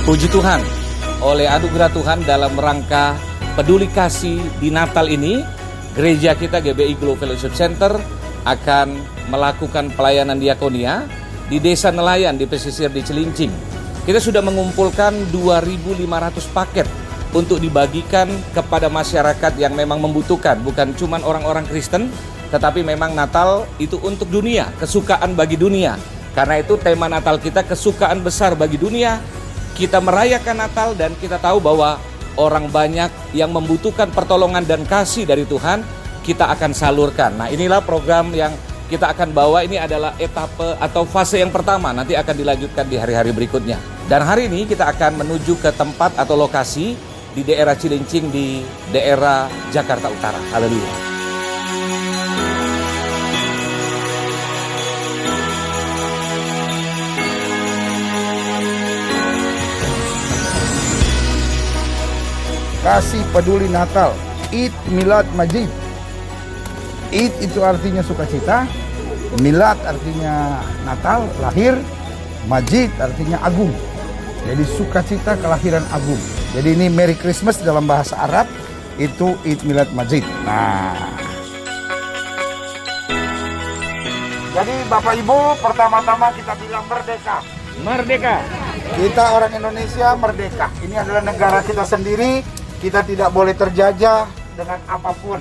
Puji Tuhan, oleh anugerah Tuhan dalam rangka peduli kasih di Natal ini, gereja kita GBI Global Fellowship Center akan melakukan pelayanan diakonia di Desa Nelayan di pesisir di Cilincing. Kita sudah mengumpulkan 2.500 paket untuk dibagikan kepada masyarakat yang memang membutuhkan, bukan cuma orang-orang Kristen, tetapi memang Natal itu untuk dunia, kesukaan bagi dunia. Karena itu tema Natal kita kesukaan besar bagi dunia. Kita merayakan Natal dan kita tahu bahwa orang banyak yang membutuhkan pertolongan dan kasih dari Tuhan, kita akan salurkan. Nah, inilah program yang kita akan bawa. Ini adalah etape atau fase yang pertama, nanti akan dilanjutkan di hari-hari berikutnya. Dan hari ini kita akan menuju ke tempat atau lokasi di daerah Cilincing di daerah Jakarta Utara. Haleluya. Kasih peduli Natal, Id Milad Majid. Id itu artinya sukacita, Milad artinya Natal, lahir, Majid artinya agung. Jadi sukacita kelahiran agung. Jadi ini Merry Christmas dalam bahasa Arab, itu Id Milad Majid. Nah, jadi Bapak Ibu, pertama-tama kita bilang merdeka. Merdeka. Kita orang Indonesia merdeka. Ini adalah negara kita sendiri. Kita tidak boleh terjajah dengan apapun.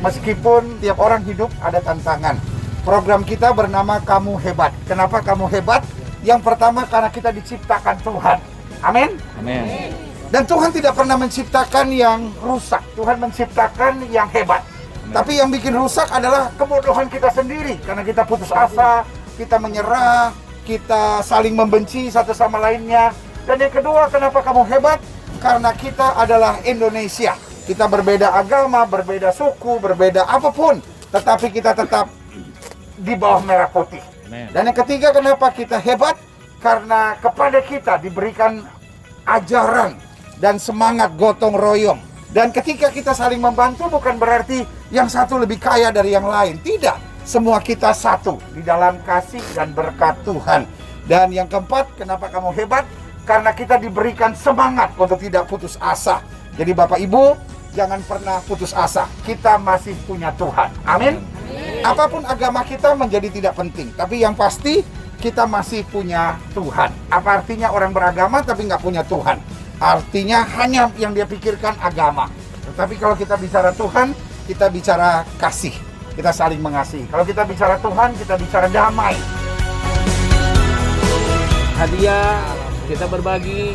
Meskipun tiap orang hidup ada tantangan. Program kita bernama Kamu Hebat. Kenapa kamu hebat? Yang pertama karena kita diciptakan Tuhan. Amin? Amin. Dan Tuhan tidak pernah menciptakan yang rusak. Tuhan menciptakan yang hebat. Tapi yang bikin rusak adalah kebodohan kita sendiri. Karena kita putus asa, kita menyerah, kita saling membenci satu sama lainnya. Dan yang kedua, kenapa kamu hebat? Karena kita adalah Indonesia. Kita berbeda agama, berbeda suku, berbeda apapun, tetapi kita tetap di bawah merah putih. Amen. Dan yang ketiga, kenapa kita hebat? Karena kepada kita diberikan ajaran dan semangat gotong royong. Dan ketika kita saling membantu, bukan berarti yang satu lebih kaya dari yang lain. Tidak, semua kita satu di dalam kasih dan berkat Tuhan. Dan yang keempat, kenapa kamu hebat? Karena kita diberikan semangat untuk tidak putus asa. Jadi Bapak Ibu, jangan pernah putus asa. Kita masih punya Tuhan. Amin. Apapun agama kita menjadi tidak penting. Tapi yang pasti, kita masih punya Tuhan. Apa artinya orang beragama tapi nggak punya Tuhan? Artinya hanya yang dia pikirkan agama. Tetapi kalau kita bicara Tuhan, kita bicara kasih. Kita saling mengasihi. Kalau kita bicara Tuhan, kita bicara damai. Hadiah kita berbagi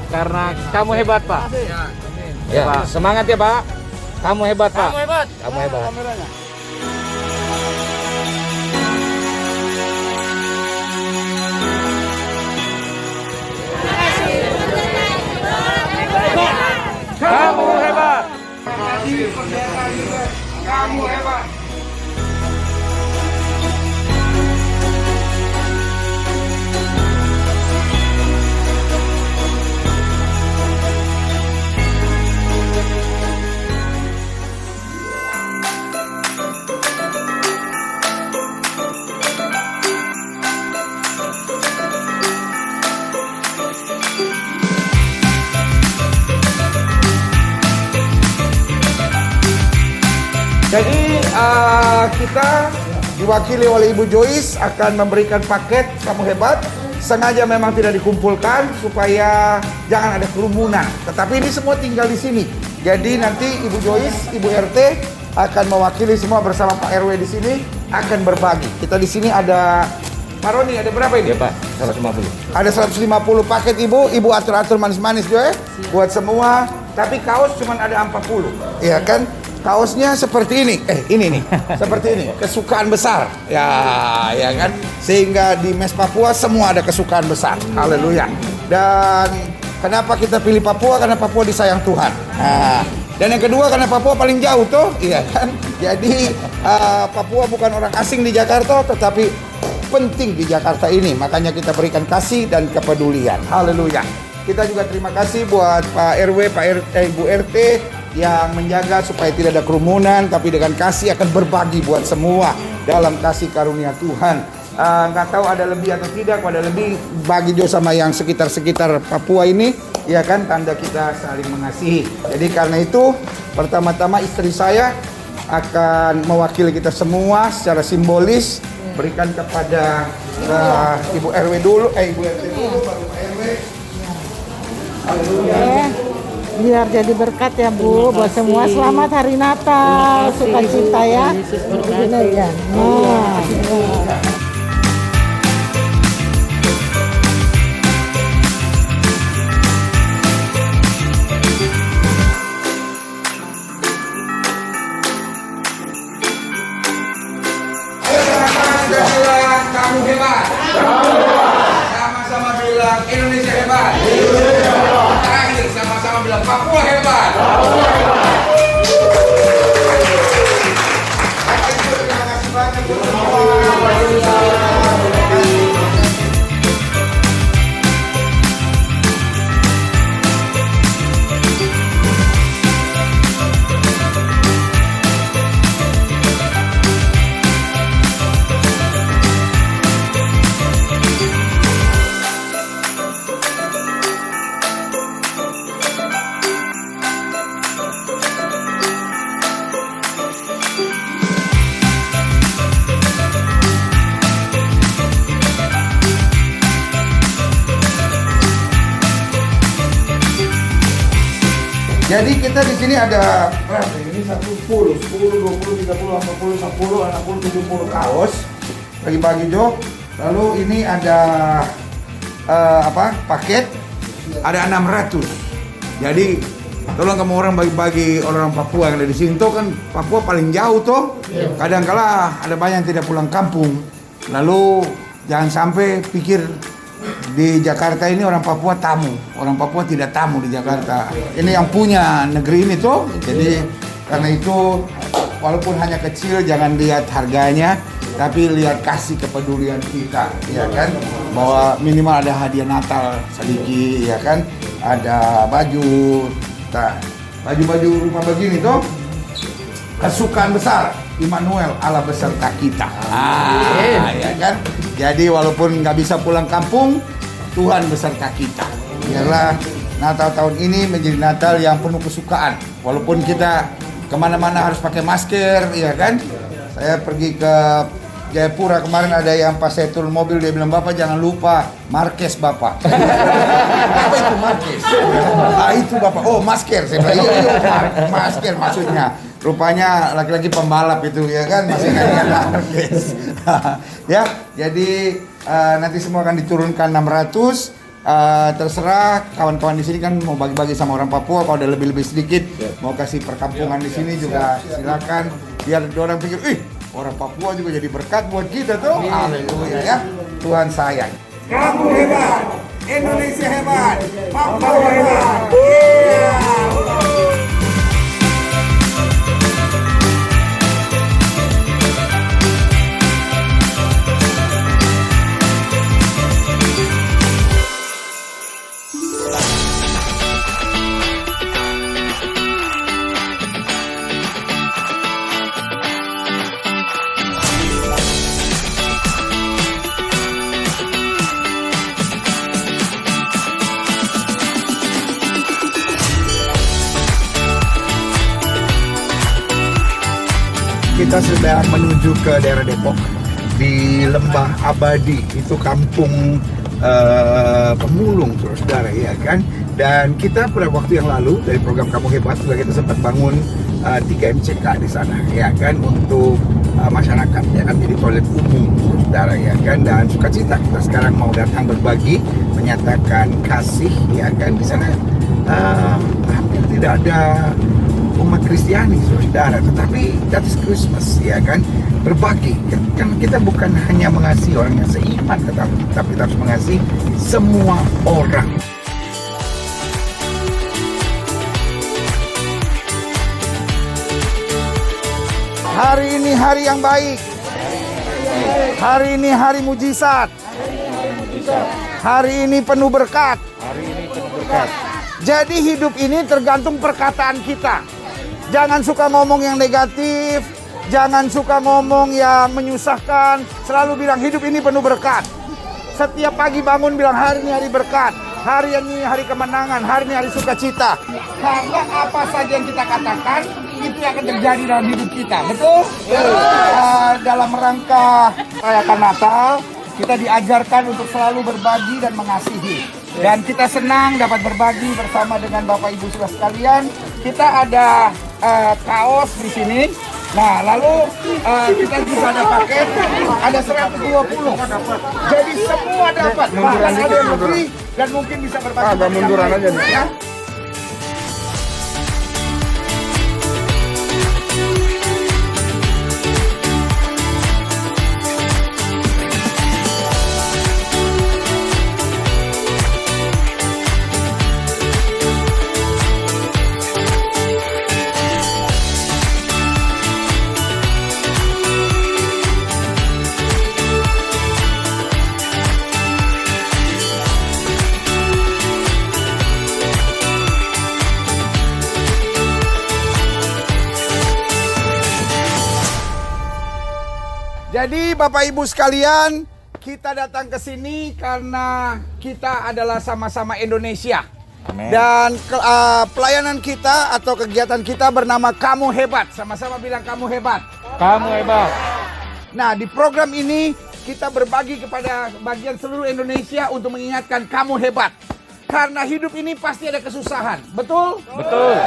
karena kamu hebat, Pak. Ya, Pak. Semangat ya, Pak. Kamu hebat, Pak. Kamu hebat. Kamu hebat. Kameranya. Kamu hebat. Kamu hebat. Jadi kita diwakili oleh Ibu Joyce akan memberikan paket Kamu Hebat. Sengaja memang tidak dikumpulkan supaya jangan ada kerumunan. Tetapi ini semua tinggal di sini. Jadi nanti Ibu Joyce, Ibu RT akan mewakili semua bersama Pak RW di sini akan berbagi. Kita di sini ada Pak Roni, ada berapa ini? Ya, Pak. 150. Ada 150 paket Ibu. Ibu atur-atur manis-manis juga ya. Buat semua. Tapi kaos cuma ada 40. Iya kan? Kaosnya seperti ini, ini nih, seperti ini, kesukaan besar, ya kan, sehingga di Mes Papua semua ada kesukaan besar, haleluya. Dan kenapa kita pilih Papua? Karena Papua disayang Tuhan. Nah, dan yang kedua karena Papua paling jauh tuh, iya kan. Jadi Papua bukan orang asing di Jakarta, tetapi penting di Jakarta ini, makanya kita berikan kasih dan kepedulian, haleluya. Kita juga terima kasih buat Pak RW, Ibu RT yang menjaga supaya tidak ada kerumunan, tapi dengan kasih akan berbagi buat semua dalam kasih karunia Tuhan. nggak tahu ada lebih atau tidak. Ada lebih bagi Jo sama yang sekitar Papua ini, ya kan, tanda kita saling mengasihi. Jadi karena itu pertama-tama istri saya akan mewakili kita semua secara simbolis berikan kepada Ibu RW dulu, Ibu RT dulu, baru Pak RW. Biar jadi berkat ya Bu buat semua. Selamat Hari Natal, sukacita ya. Begini ya. Kamu hebat. Sama-sama bilang Indonesia hebat. Terakhir sama-sama bilang Papua hebat. Terima kasih banyak. Jadi kita di sini ada berapa? Ini 10, 20, 30, 40, 50, 60, 70 kaos bagi-bagi Jo. Lalu ini ada paket ada 600. Jadi tolong kamu orang bagi-bagi orang Papua yang ada di sini. Tuh kan Papua paling jauh tuh. Kadang-kala ada banyak yang tidak pulang kampung. Lalu jangan sampai pikir di Jakarta ini orang Papua tamu. Orang Papua tidak tamu di Jakarta. Ini yang punya negeri ini tuh. Jadi karena itu walaupun hanya kecil jangan lihat harganya, tapi lihat kasih kepedulian kita, ya kan? Bahwa minimal ada hadiah Natal sedikit, ya kan? Ada baju, baju rumah begini tuh. Kesukaan besar Immanuel Allah beserta kita. Ya kan? Jadi walaupun nggak bisa pulang kampung, Tuhan beserta kita. Biarlah Natal tahun ini menjadi Natal yang penuh kesukaan. Walaupun kita kemana-mana harus pakai masker, ya kan? Saya pergi ke Jayapura kemarin, ada yang pas saya turun mobil dia bilang, "Bapak jangan lupa Marquez Bapak." Apa itu Marquez? Itu Bapak. Oh, masker. Saya bilang, iya, masker maksudnya. Rupanya laki-laki pembalap itu, ya kan, masih nggak Marquez. Ya, jadi nanti semua akan diturunkan 600. Terserah kawan-kawan di sini kan mau bagi-bagi sama orang Papua, kalau ada lebih-lebih sedikit mau kasih perkampungan di sini juga silakan, biar orang pikir, orang Papua juga jadi berkat buat kita tuh. Haleluya ya. Tuhan sayang. Kamu hebat, Indonesia hebat, Papua hebat. Kita sudah menuju ke daerah Depok di Lembah Abadi, itu kampung pemulung, saudara, ya kan. Dan kita pada waktu yang lalu dari program Kamu Hebat juga kita sempat bangun 3 MCK di sana, ya kan, untuk masyarakat, ya kan, jadi toilet umum, saudara, ya kan. Dan sukacita kita sekarang mau datang berbagi, menyatakan kasih, ya kan. Di sana hampir tidak ada umat Kristiani, saudara, tetapi that is Christmas, ya kan, berbagi. Kan kita bukan hanya mengasihi orang yang seiman, tetapi kita harus mengasihi semua orang. Hari ini hari yang baik. Hari ini hari mujizat. Hari ini penuh berkat. Jadi hidup ini tergantung perkataan kita. Jangan suka ngomong yang negatif, Jangan suka ngomong yang menyusahkan. Selalu bilang hidup ini penuh berkat. Setiap pagi bangun bilang hari ini hari berkat. Hari ini hari kemenangan. Hari ini hari sukacita. Karena apa saja yang kita katakan, itu akan terjadi dalam hidup kita. Betul? Dalam rangka merayakan Natal, kita diajarkan untuk selalu berbagi dan mengasihi. Dan kita senang dapat berbagi bersama dengan Bapak Ibu saudara sekalian. Kita ada kaos di sini. Nah, lalu kita juga ada paket, ada 120. Jadi semua dapat. Bahkan ada yang lebih dan mungkin bisa berbagi. Agak munduran aja nih. Ya. Jadi Bapak Ibu sekalian, kita datang ke sini karena kita adalah sama-sama Indonesia. Amin. Dan pelayanan kita atau kegiatan kita bernama Kamu Hebat. Sama-sama bilang kamu hebat. Kamu hebat. Nah, di program ini kita berbagi kepada bagian seluruh Indonesia untuk mengingatkan kamu hebat. Karena hidup ini pasti ada kesusahan. Betul? Betul.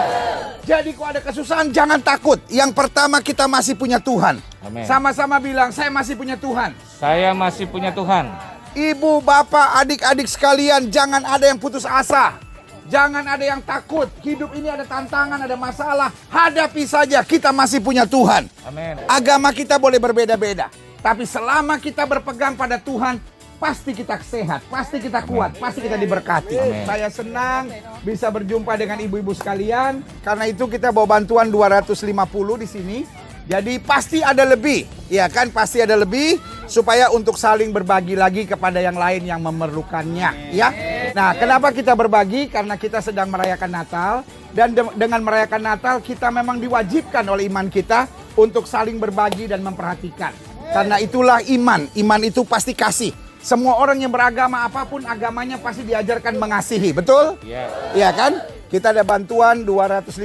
Jadi kalau ada kesusahan jangan takut. Yang pertama kita masih punya Tuhan. Amin. Sama-sama bilang saya masih punya Tuhan. Saya masih punya Tuhan. Ibu, bapak, adik-adik sekalian, jangan ada yang putus asa. Jangan ada yang takut. Hidup ini ada tantangan, ada masalah. Hadapi saja, kita masih punya Tuhan. Amin. Agama kita boleh berbeda-beda. Tapi selama kita berpegang pada Tuhan, pasti kita sehat, pasti kita kuat, pasti kita diberkati. Amin. Saya senang bisa berjumpa dengan ibu-ibu sekalian. Karena itu kita bawa bantuan 250 di sini. Jadi pasti ada lebih, ya kan? Pasti ada lebih supaya untuk saling berbagi lagi kepada yang lain yang memerlukannya, ya. Nah, kenapa kita berbagi? Karena kita sedang merayakan Natal dan dengan merayakan Natal kita memang diwajibkan oleh iman kita untuk saling berbagi dan memperhatikan. Karena itulah iman. Iman itu pasti kasih. Semua orang yang beragama apapun agamanya pasti diajarkan mengasihi, betul? Iya. Iya kan? Kita ada bantuan 250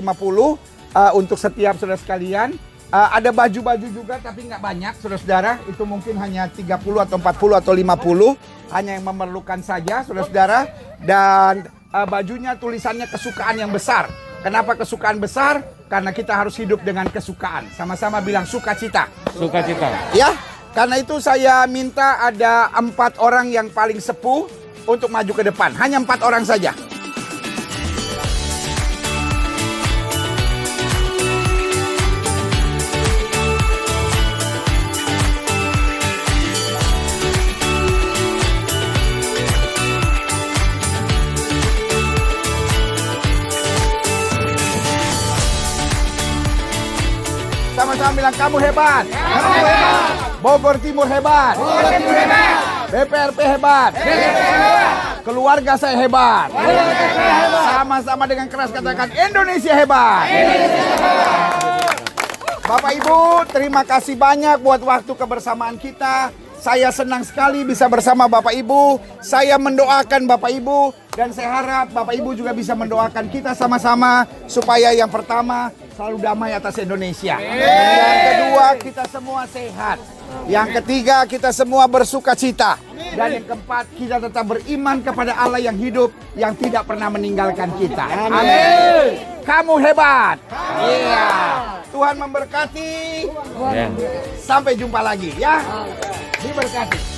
untuk setiap saudara sekalian. Ada baju-baju juga tapi nggak banyak saudara-saudara. Itu mungkin hanya 30 atau 40 atau 50. Hanya yang memerlukan saja saudara-saudara. Dan bajunya tulisannya kesukaan yang besar. Kenapa kesukaan besar? Karena kita harus hidup dengan kesukaan. Sama-sama bilang sukacita. Sukacita. Ya, karena itu saya minta ada 4 orang yang paling sepuh untuk maju ke depan. Hanya 4 orang saja. Sama-sama bilang kamu hebat. Kamu hebat. Bogor Timur hebat. Bogor Timur hebat. BPRP hebat. BPRP hebat. Keluarga saya hebat. Keluarga saya hebat. Sama-sama dengan keras katakan Indonesia hebat. Indonesia hebat. Bapak Ibu, terima kasih banyak buat waktu kebersamaan kita. Saya senang sekali bisa bersama Bapak Ibu. Saya mendoakan Bapak Ibu dan saya harap Bapak Ibu juga bisa mendoakan kita sama-sama supaya yang pertama selalu damai atas Indonesia. Yang kedua kita semua sehat. Yang ketiga kita semua bersukacita. Dan yang keempat kita tetap beriman kepada Allah yang hidup yang tidak pernah meninggalkan kita. Amin. Kamu hebat. Iya. Tuhan memberkati. Ya. Sampai jumpa lagi ya. Diberkati.